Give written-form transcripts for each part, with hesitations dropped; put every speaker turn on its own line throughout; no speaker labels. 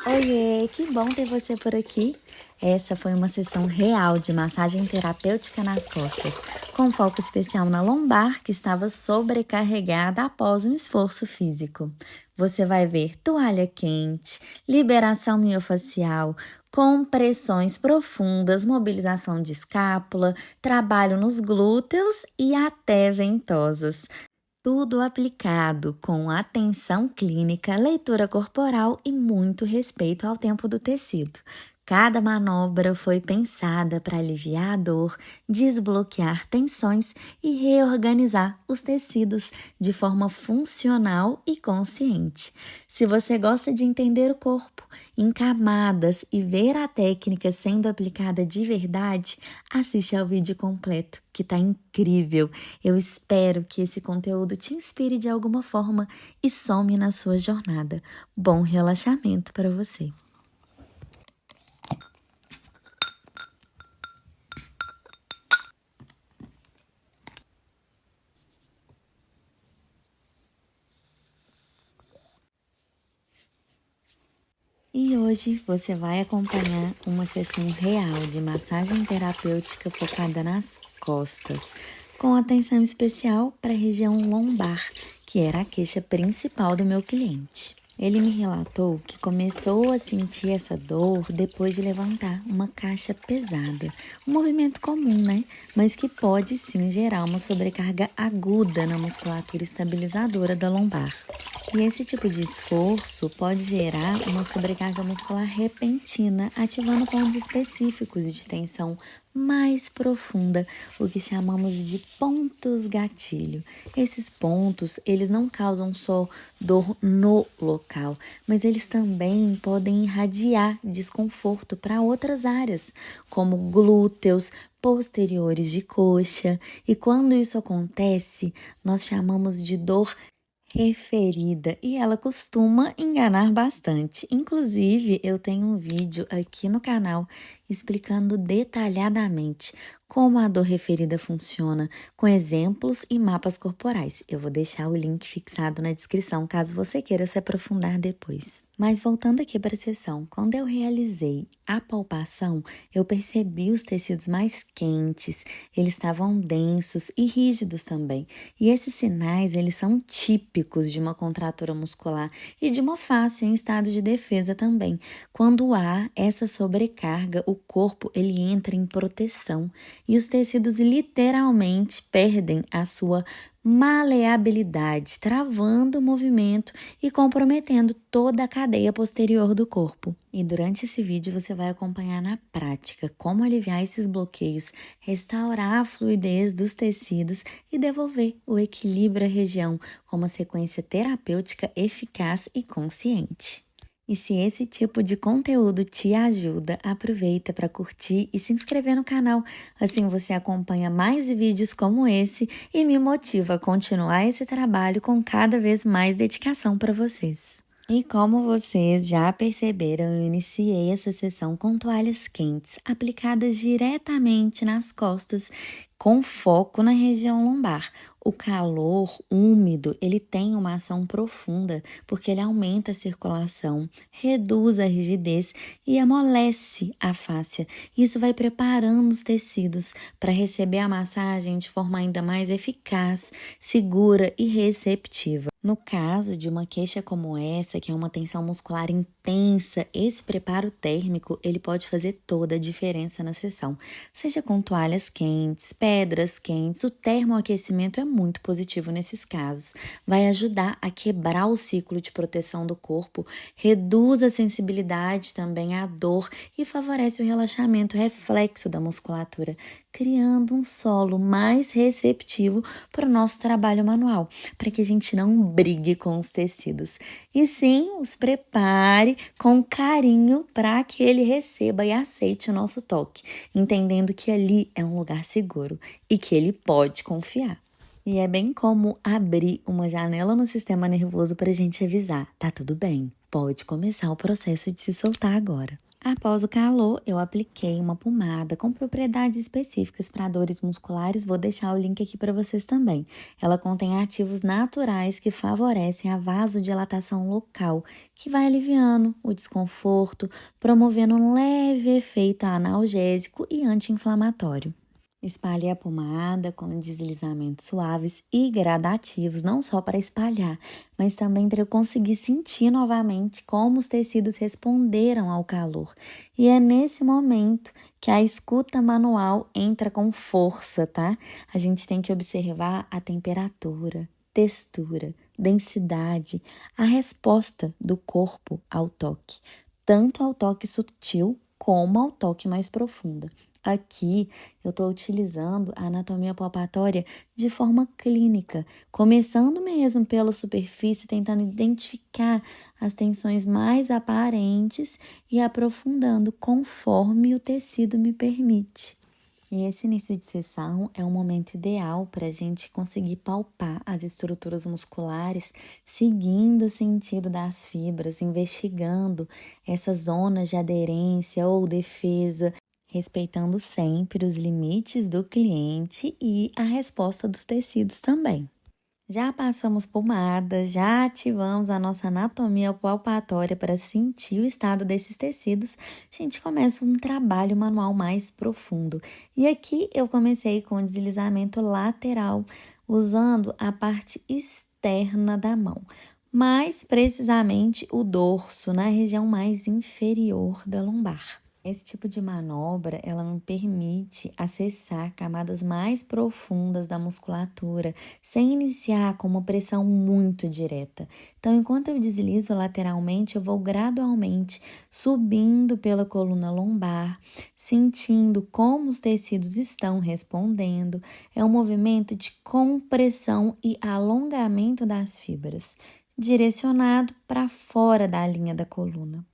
Oiê, que bom ter você por aqui. Essa foi uma sessão real de massagem terapêutica nas costas, com foco especial na lombar, que estava sobrecarregada após um esforço físico. Você vai ver toalha quente, liberação miofacial, compressões profundas, mobilização de escápula, trabalho nos glúteos e até ventosas. Tudo aplicado com atenção clínica, leitura corporal e muito respeito ao tempo do tecido. Cada manobra foi pensada para aliviar a dor, desbloquear tensões e reorganizar os tecidos de forma funcional e consciente. Se você gosta de entender o corpo em camadas e ver a técnica sendo aplicada de verdade, assiste ao vídeo completo, que está incrível. Eu espero que esse conteúdo te inspire de alguma forma e some na sua jornada. Bom relaxamento para você! E hoje você vai acompanhar uma sessão real de massagem terapêutica focada nas costas, com atenção especial para a região lombar, que era a queixa principal do meu cliente. Ele me relatou que começou a sentir essa dor depois de levantar uma caixa pesada. Um movimento comum, né? Mas que pode sim gerar uma sobrecarga aguda na musculatura estabilizadora da lombar. E esse tipo de esforço pode gerar uma sobrecarga muscular repentina, ativando pontos específicos de tensão mais profunda, o que chamamos de pontos gatilho. Esses pontos, eles não causam só dor no local, mas eles também podem irradiar desconforto para outras áreas, como glúteos, posteriores de coxa. E quando isso acontece, nós chamamos de dor referida e ela costuma enganar bastante. Inclusive, eu tenho um vídeo aqui no canal explicando detalhadamente como a dor referida funciona, com exemplos e mapas corporais. Eu vou deixar o link fixado na descrição, caso você queira se aprofundar depois. Mas voltando aqui para a sessão, quando eu realizei a palpação, eu percebi os tecidos mais quentes, eles estavam densos e rígidos também. E esses sinais, eles são típicos de uma contratura muscular e de uma face em estado de defesa também. Quando há essa sobrecarga, o corpo ele entra em proteção e os tecidos literalmente perdem a sua maleabilidade, travando o movimento e comprometendo toda a cadeia posterior do corpo. E durante esse vídeo você vai acompanhar na prática como aliviar esses bloqueios, restaurar a fluidez dos tecidos e devolver o equilíbrio à região com uma sequência terapêutica eficaz e consciente. E se esse tipo de conteúdo te ajuda, aproveita para curtir e se inscrever no canal. Assim você acompanha mais vídeos como esse e me motiva a continuar esse trabalho com cada vez mais dedicação para vocês. E como vocês já perceberam, eu iniciei essa sessão com toalhas quentes, aplicadas diretamente nas costas, com foco na região lombar. O calor úmido, ele tem uma ação profunda, porque ele aumenta a circulação, reduz a rigidez e amolece a fáscia. Isso vai preparando os tecidos para receber a massagem de forma ainda mais eficaz, segura e receptiva. No caso de uma queixa como essa, que é uma tensão muscular intensa, esse preparo térmico, ele pode fazer toda a diferença na sessão. Seja com toalhas quentes, pedras quentes, o termoaquecimento é muito positivo nesses casos. Vai ajudar a quebrar o ciclo de proteção do corpo, reduz a sensibilidade também à dor e favorece o relaxamento reflexo da musculatura, criando um solo mais receptivo para o nosso trabalho manual, para que a gente não brigue com os tecidos, e sim os prepare com carinho para que ele receba e aceite o nosso toque, entendendo que ali é um lugar seguro e que ele pode confiar. E é bem como abrir uma janela no sistema nervoso para a gente avisar, tá tudo bem, pode começar o processo de se soltar agora. Após o calor, eu apliquei uma pomada com propriedades específicas para dores musculares. Vou deixar o link aqui para vocês também. Ela contém ativos naturais que favorecem a vasodilatação local, que vai aliviando o desconforto, promovendo um leve efeito analgésico e anti-inflamatório. Espalhe a pomada com deslizamentos suaves e gradativos, não só para espalhar, mas também para eu conseguir sentir novamente como os tecidos responderam ao calor. E é nesse momento que a escuta manual entra com força, tá? A gente tem que observar a temperatura, textura, densidade, a resposta do corpo ao toque, tanto ao toque sutil como ao toque mais profundo. Aqui eu estou utilizando a anatomia palpatória de forma clínica, começando mesmo pela superfície, tentando identificar as tensões mais aparentes e aprofundando conforme o tecido me permite. E esse início de sessão é um momento ideal para a gente conseguir palpar as estruturas musculares, seguindo o sentido das fibras, investigando essas zonas de aderência ou defesa, respeitando sempre os limites do cliente e a resposta dos tecidos também. Já passamos pomada, já ativamos a nossa anatomia palpatória para sentir o estado desses tecidos, a gente começa um trabalho manual mais profundo. E aqui eu comecei com o deslizamento lateral, usando a parte externa da mão, mais precisamente o dorso, na região mais inferior da lombar. Esse tipo de manobra, ela me permite acessar camadas mais profundas da musculatura, sem iniciar com uma pressão muito direta. Então, enquanto eu deslizo lateralmente, eu vou gradualmente subindo pela coluna lombar, sentindo como os tecidos estão respondendo. É um movimento de compressão e alongamento das fibras, direcionado para fora da linha da coluna.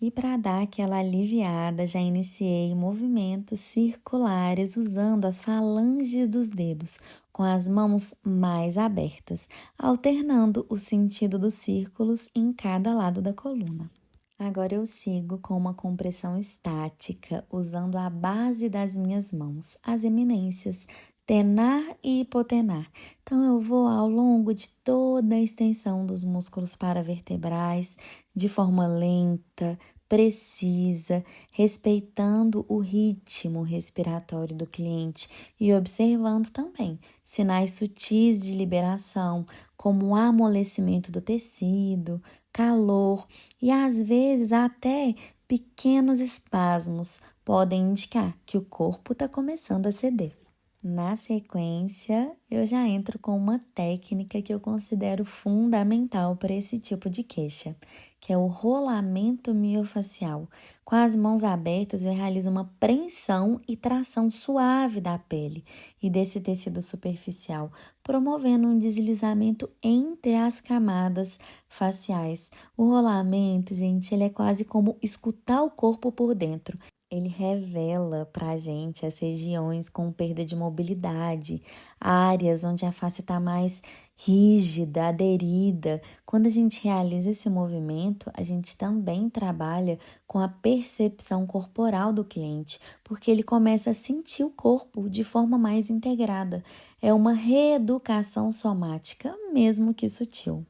E para dar aquela aliviada, já iniciei movimentos circulares usando as falanges dos dedos, com as mãos mais abertas, alternando o sentido dos círculos em cada lado da coluna. Agora eu sigo com uma compressão estática, usando a base das minhas mãos, as eminências, tenar e hipotenar. Então, eu vou ao longo de toda a extensão dos músculos paravertebrais, de forma lenta, precisa, respeitando o ritmo respiratório do cliente e observando também sinais sutis de liberação, como o amolecimento do tecido, calor e às vezes até pequenos espasmos podem indicar que o corpo está começando a ceder. Na sequência, eu já entro com uma técnica que eu considero fundamental para esse tipo de queixa, que é o rolamento miofacial. Com as mãos abertas, eu realizo uma preensão e tração suave da pele e desse tecido superficial, promovendo um deslizamento entre as camadas faciais. O rolamento, gente, ele é quase como escutar o corpo por dentro. Ele revela para a gente as regiões com perda de mobilidade, áreas onde a face está mais rígida, aderida. Quando a gente realiza esse movimento, a gente também trabalha com a percepção corporal do cliente, porque ele começa a sentir o corpo de forma mais integrada. É uma reeducação somática, mesmo que sutil.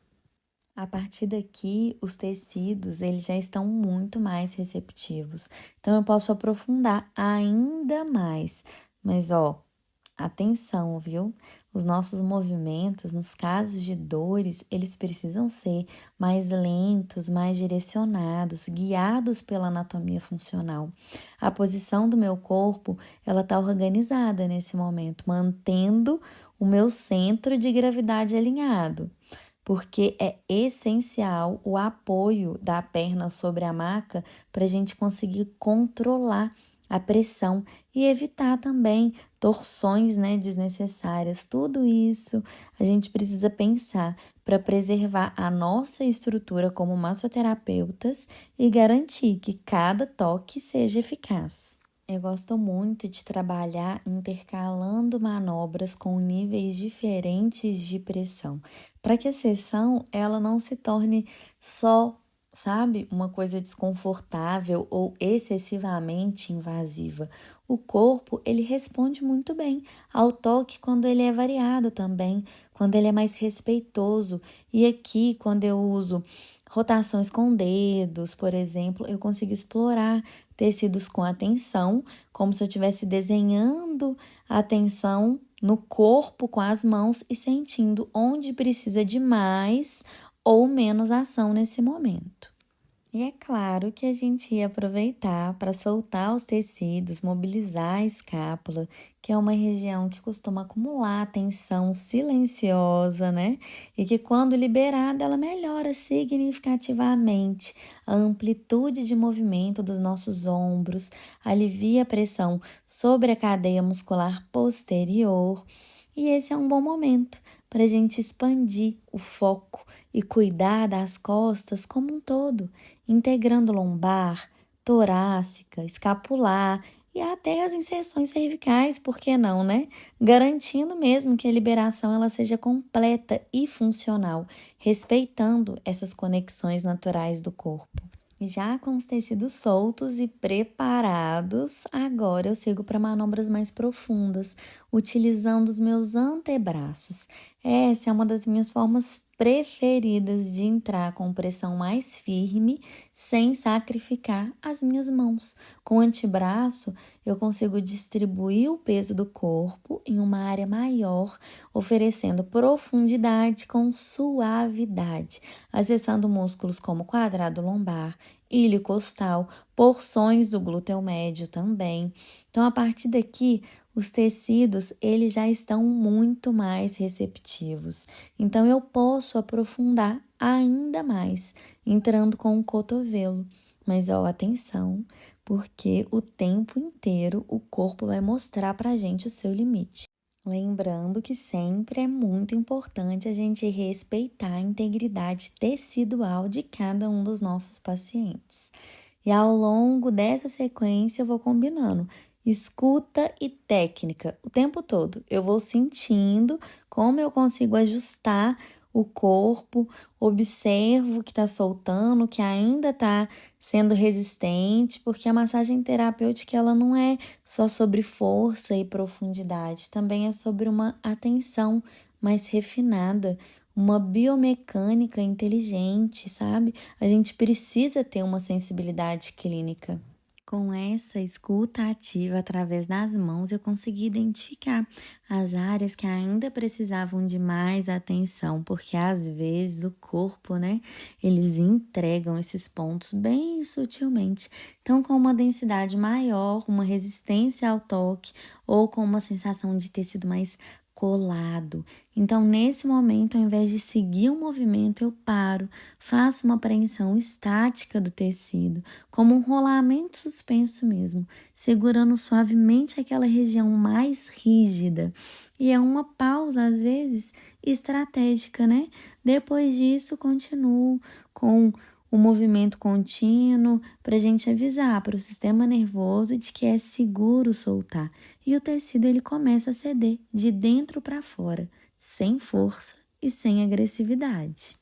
A partir daqui, os tecidos eles já estão muito mais receptivos. Então, eu posso aprofundar ainda mais. Mas, atenção, viu? Os nossos movimentos, nos casos de dores, eles precisam ser mais lentos, mais direcionados, guiados pela anatomia funcional. A posição do meu corpo, ela está organizada nesse momento, mantendo o meu centro de gravidade alinhado, porque é essencial o apoio da perna sobre a maca para a gente conseguir controlar a pressão e evitar também torções, desnecessárias. Tudo isso a gente precisa pensar para preservar a nossa estrutura como massoterapeutas e garantir que cada toque seja eficaz. Eu gosto muito de trabalhar intercalando manobras com níveis diferentes de pressão, para que a sessão ela não se torne só sabe, uma coisa desconfortável ou excessivamente invasiva. O corpo, ele responde muito bem ao toque quando ele é variado também, quando ele é mais respeitoso. E aqui, quando eu uso rotações com dedos, por exemplo, eu consigo explorar tecidos com atenção, como se eu estivesse desenhando a atenção no corpo com as mãos e sentindo onde precisa de mais ou menos ação nesse momento. E é claro que a gente ia aproveitar para soltar os tecidos, mobilizar a escápula, que é uma região que costuma acumular tensão silenciosa, né? E que quando liberada, ela melhora significativamente a amplitude de movimento dos nossos ombros, alivia a pressão sobre a cadeia muscular posterior. E esse é um bom momento para a gente expandir o foco e cuidar das costas como um todo, integrando lombar, torácica, escapular e até as inserções cervicais, por que não, né? Garantindo mesmo que a liberação ela seja completa e funcional, respeitando essas conexões naturais do corpo. Já com os tecidos soltos e preparados, agora eu sigo para manobras mais profundas, utilizando os meus antebraços. Essa é uma das minhas formas preferidas de entrar com pressão mais firme, sem sacrificar as minhas mãos. Com o antebraço, eu consigo distribuir o peso do corpo em uma área maior, oferecendo profundidade com suavidade, acessando músculos como quadrado lombar, ilho costal, porções do glúteo médio também. Então, a partir daqui, os tecidos, eles já estão muito mais receptivos. Então, eu posso aprofundar ainda mais, entrando com o cotovelo. Mas, ó, atenção, porque o tempo inteiro o corpo vai mostrar pra gente o seu limite. Lembrando que sempre é muito importante a gente respeitar a integridade tecidual de cada um dos nossos pacientes. E ao longo dessa sequência eu vou combinando escuta e técnica o tempo todo. Eu vou sentindo como eu consigo ajustar o corpo, observo que está soltando, que ainda está sendo resistente, porque a massagem terapêutica ela não é só sobre força e profundidade, também é sobre uma atenção mais refinada, uma biomecânica inteligente, sabe? A gente precisa ter uma sensibilidade clínica. Com essa escuta ativa através das mãos, eu consegui identificar as áreas que ainda precisavam de mais atenção, porque às vezes o corpo, né, eles entregam esses pontos bem sutilmente. Então, com uma densidade maior, uma resistência ao toque ou com uma sensação de tecido mais colado. Então, nesse momento, ao invés de seguir o movimento, eu paro, faço uma apreensão estática do tecido, como um rolamento suspenso mesmo, segurando suavemente aquela região mais rígida. E é uma pausa, às vezes, estratégica, né? Depois disso, continuo com o movimento contínuo para a gente avisar para o sistema nervoso de que é seguro soltar. E o tecido ele começa a ceder de dentro para fora, sem força e sem agressividade.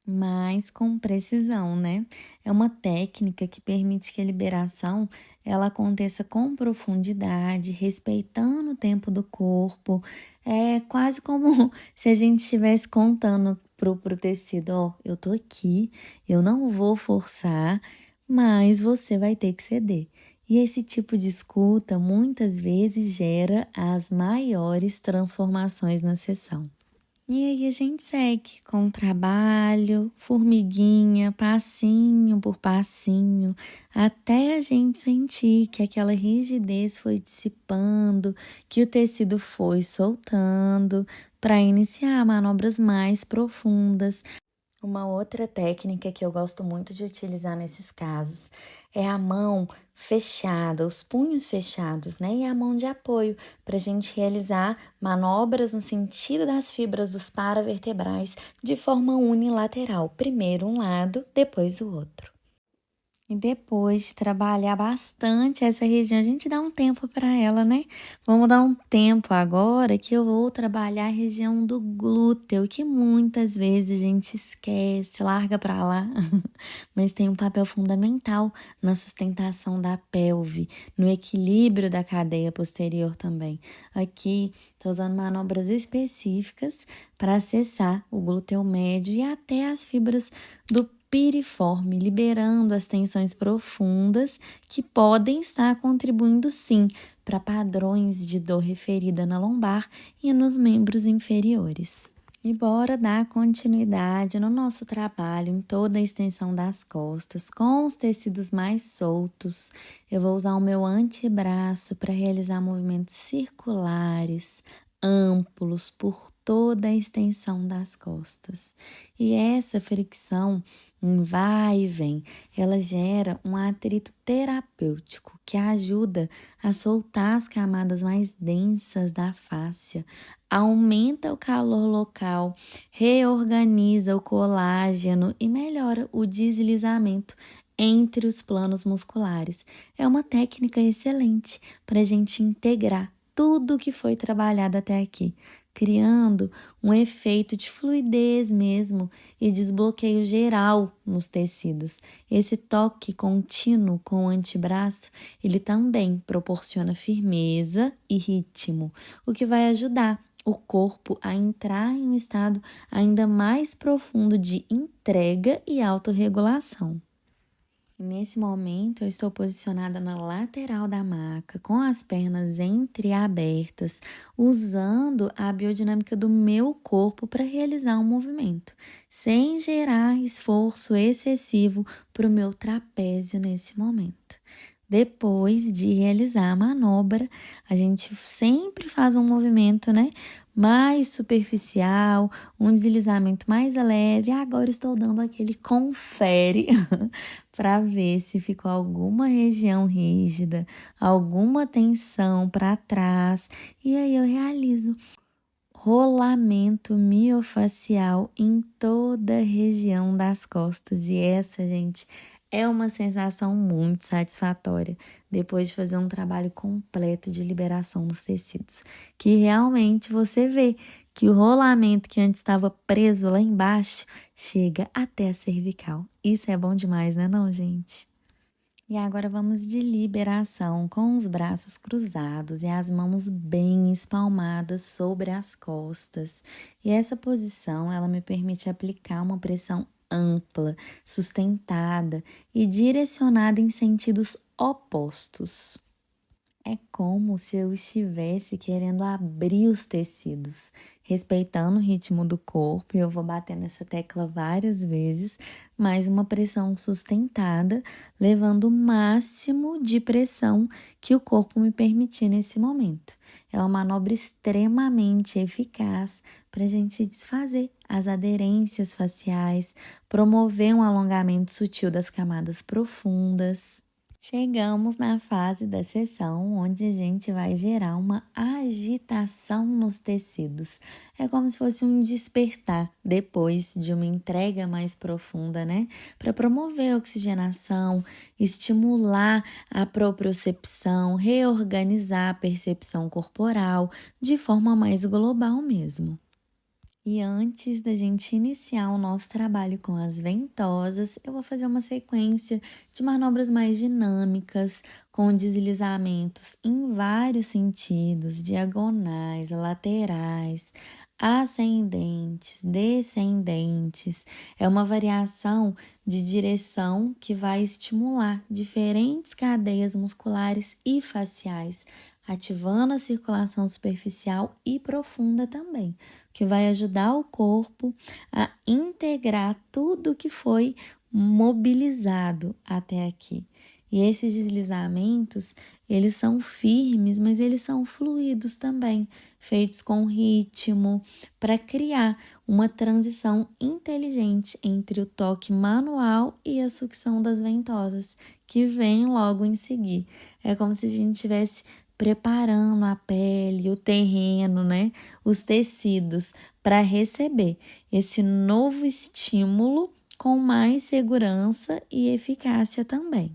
Mas com precisão, né? É uma técnica que permite que a liberação ela aconteça com profundidade, respeitando o tempo do corpo. É quase como se a gente estivesse contando pro tecido, ó, eu tô aqui, eu não vou forçar, mas você vai ter que ceder. E esse tipo de escuta muitas vezes gera as maiores transformações na sessão. E aí a gente segue com o trabalho, formiguinha, passinho por passinho, até a gente sentir que aquela rigidez foi dissipando, que o tecido foi soltando, para iniciar manobras mais profundas. Uma outra técnica que eu gosto muito de utilizar nesses casos é a mão fechada, os punhos fechados, né? E a mão de apoio, para a gente realizar manobras no sentido das fibras dos paravertebrais de forma unilateral. Primeiro um lado, depois o outro. E depois de trabalhar bastante essa região, a gente dá um tempo para ela, né? Vamos dar um tempo agora que eu vou trabalhar a região do glúteo, que muitas vezes a gente esquece, larga para lá, mas tem um papel fundamental na sustentação da pelve, no equilíbrio da cadeia posterior também. Aqui, estou usando manobras específicas para acessar o glúteo médio e até as fibras do piriforme, liberando as tensões profundas que podem estar contribuindo sim para padrões de dor referida na lombar e nos membros inferiores. E bora dar continuidade no nosso trabalho em toda a extensão das costas, com os tecidos mais soltos. Eu vou usar o meu antebraço para realizar movimentos circulares, amplos por toda a extensão das costas. E essa fricção em vai e vem, ela gera um atrito terapêutico que ajuda a soltar as camadas mais densas da fáscia, aumenta o calor local, reorganiza o colágeno e melhora o deslizamento entre os planos musculares. É uma técnica excelente para a gente integrar tudo que foi trabalhado até aqui, criando um efeito de fluidez mesmo e desbloqueio geral nos tecidos. Esse toque contínuo com o antebraço, ele também proporciona firmeza e ritmo, o que vai ajudar o corpo a entrar em um estado ainda mais profundo de entrega e autorregulação. Nesse momento, eu estou posicionada na lateral da maca, com as pernas entreabertas, usando a biodinâmica do meu corpo para realizar um movimento, sem gerar esforço excessivo para o meu trapézio nesse momento. Depois de realizar a manobra, a gente sempre faz um movimento, mais superficial, um deslizamento mais leve. Agora estou dando aquele confere para ver se ficou alguma região rígida, alguma tensão para trás. E aí eu realizo rolamento miofacial em toda a região das costas. E essa, gente, é uma sensação muito satisfatória depois de fazer um trabalho completo de liberação nos tecidos, que realmente você vê que o rolamento que antes estava preso lá embaixo chega até a cervical. Isso é bom demais, né, não, gente? E agora vamos de liberação com os braços cruzados e as mãos bem espalmadas sobre as costas. E essa posição, ela me permite aplicar uma pressão ampla, sustentada e direcionada em sentidos opostos. É como se eu estivesse querendo abrir os tecidos, respeitando o ritmo do corpo, e eu vou bater nessa tecla várias vezes, mas uma pressão sustentada, levando o máximo de pressão que o corpo me permitir nesse momento. É uma manobra extremamente eficaz para a gente desfazer as aderências faciais, promover um alongamento sutil das camadas profundas. Chegamos na fase da sessão onde a gente vai gerar uma agitação nos tecidos. É como se fosse um despertar depois de uma entrega mais profunda, Para promover a oxigenação, estimular a propriocepção, reorganizar a percepção corporal de forma mais global mesmo. E antes da gente iniciar o nosso trabalho com as ventosas, eu vou fazer uma sequência de manobras mais dinâmicas, com deslizamentos em vários sentidos, diagonais, laterais, ascendentes, descendentes. É uma variação de direção que vai estimular diferentes cadeias musculares e faciais, ativando a circulação superficial e profunda também, que vai ajudar o corpo a integrar tudo que foi mobilizado até aqui. E esses deslizamentos, eles são firmes, mas eles são fluidos também, feitos com ritmo, para criar uma transição inteligente entre o toque manual e a sucção das ventosas, que vem logo em seguir. É como se a gente tivesse preparando a pele, o terreno, os tecidos para receber esse novo estímulo com mais segurança e eficácia também.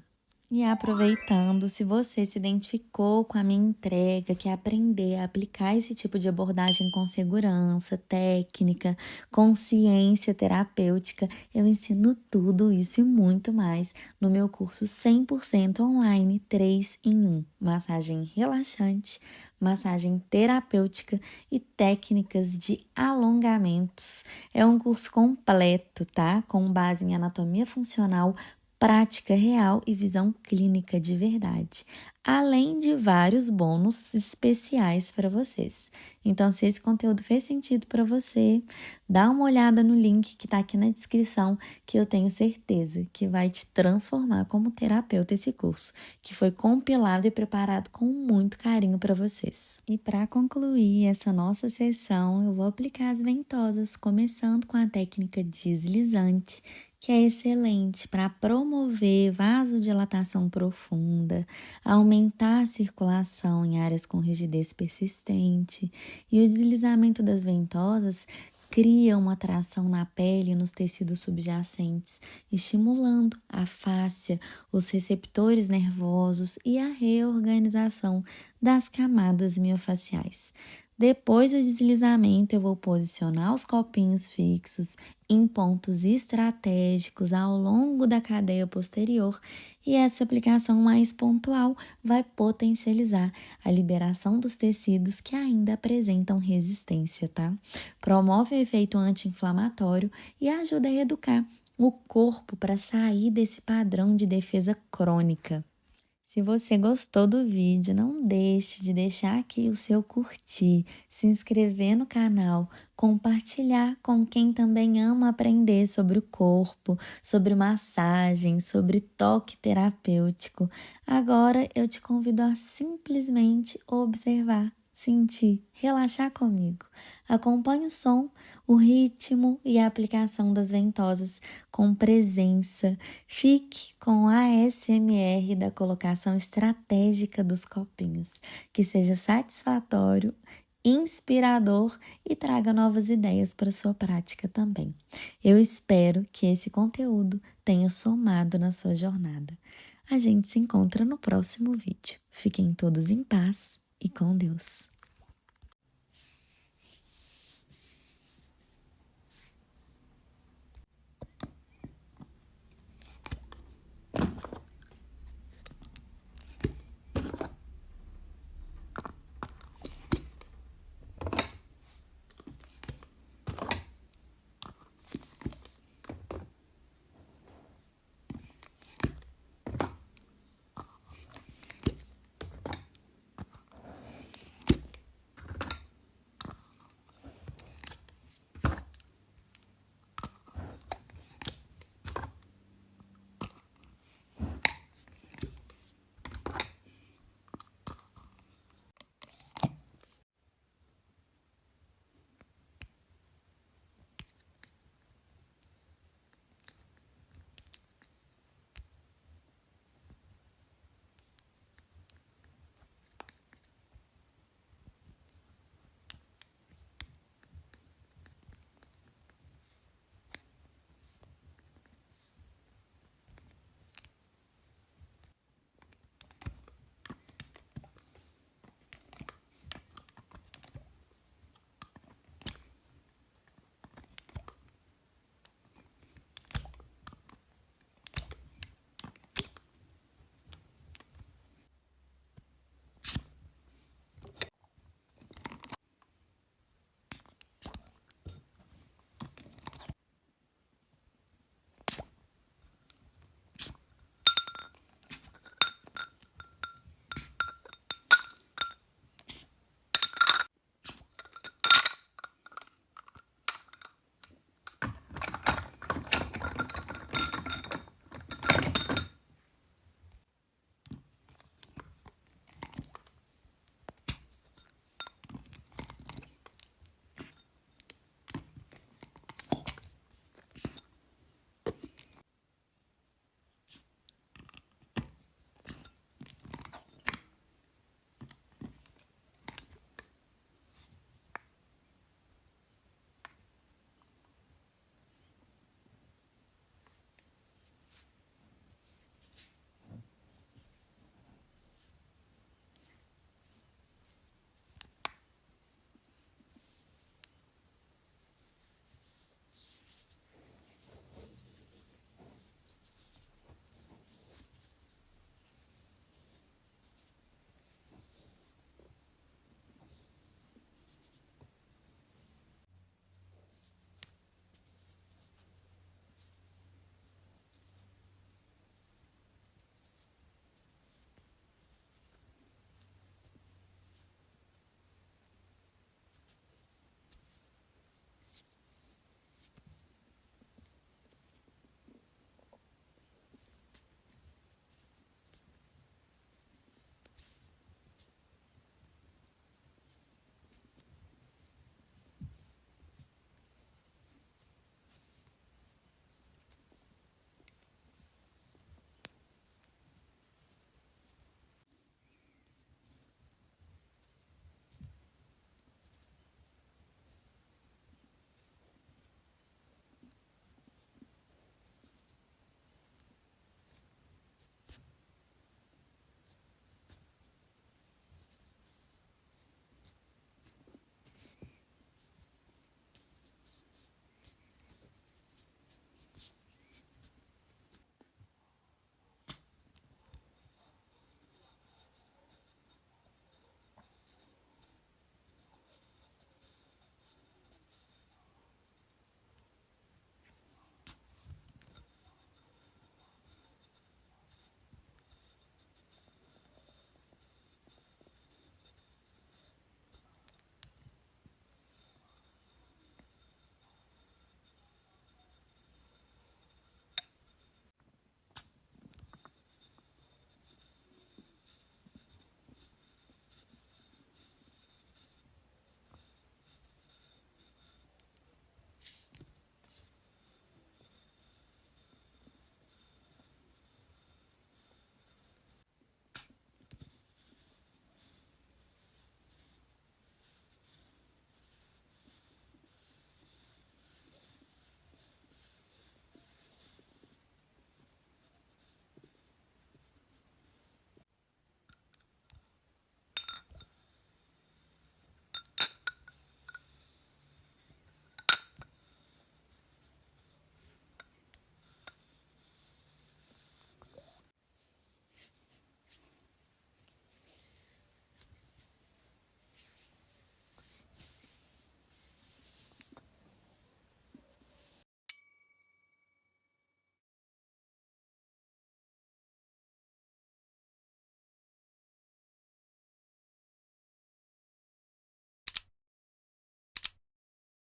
E aproveitando, se você se identificou com a minha entrega, quer aprender a aplicar esse tipo de abordagem com segurança, técnica, consciência terapêutica, eu ensino tudo isso e muito mais no meu curso 100% online 3 em 1. Massagem relaxante, massagem terapêutica e técnicas de alongamentos. É um curso completo, tá? Com base em anatomia funcional, prática real e visão clínica de verdade, além de vários bônus especiais para vocês. Então, se esse conteúdo fez sentido para você, dá uma olhada no link que está aqui na descrição, que eu tenho certeza que vai te transformar como terapeuta esse curso, que foi compilado e preparado com muito carinho para vocês. E para concluir essa nossa sessão, eu vou aplicar as ventosas, começando com a técnica deslizante, que é excelente para promover vasodilatação profunda, aumentar a circulação em áreas com rigidez persistente, e o deslizamento das ventosas cria uma tração na pele e nos tecidos subjacentes, estimulando a fáscia, os receptores nervosos e a reorganização das camadas miofaciais. Depois do deslizamento, eu vou posicionar os copinhos fixos em pontos estratégicos ao longo da cadeia posterior, e essa aplicação mais pontual vai potencializar a liberação dos tecidos que ainda apresentam resistência, tá? Promove o efeito anti-inflamatório e ajuda a reeducar o corpo para sair desse padrão de defesa crônica. Se você gostou do vídeo, não deixe de deixar aqui o seu curtir, se inscrever no canal, compartilhar com quem também ama aprender sobre o corpo, sobre massagem, sobre toque terapêutico. Agora eu te convido a simplesmente observar, sentir, relaxar comigo. Acompanhe o som, o ritmo e a aplicação das ventosas com presença. Fique com a ASMR da colocação estratégica dos copinhos, que seja satisfatório, inspirador e traga novas ideias para sua prática também. Eu espero que esse conteúdo tenha somado na sua jornada. A gente se encontra no próximo vídeo. Fiquem todos em paz e com Deus.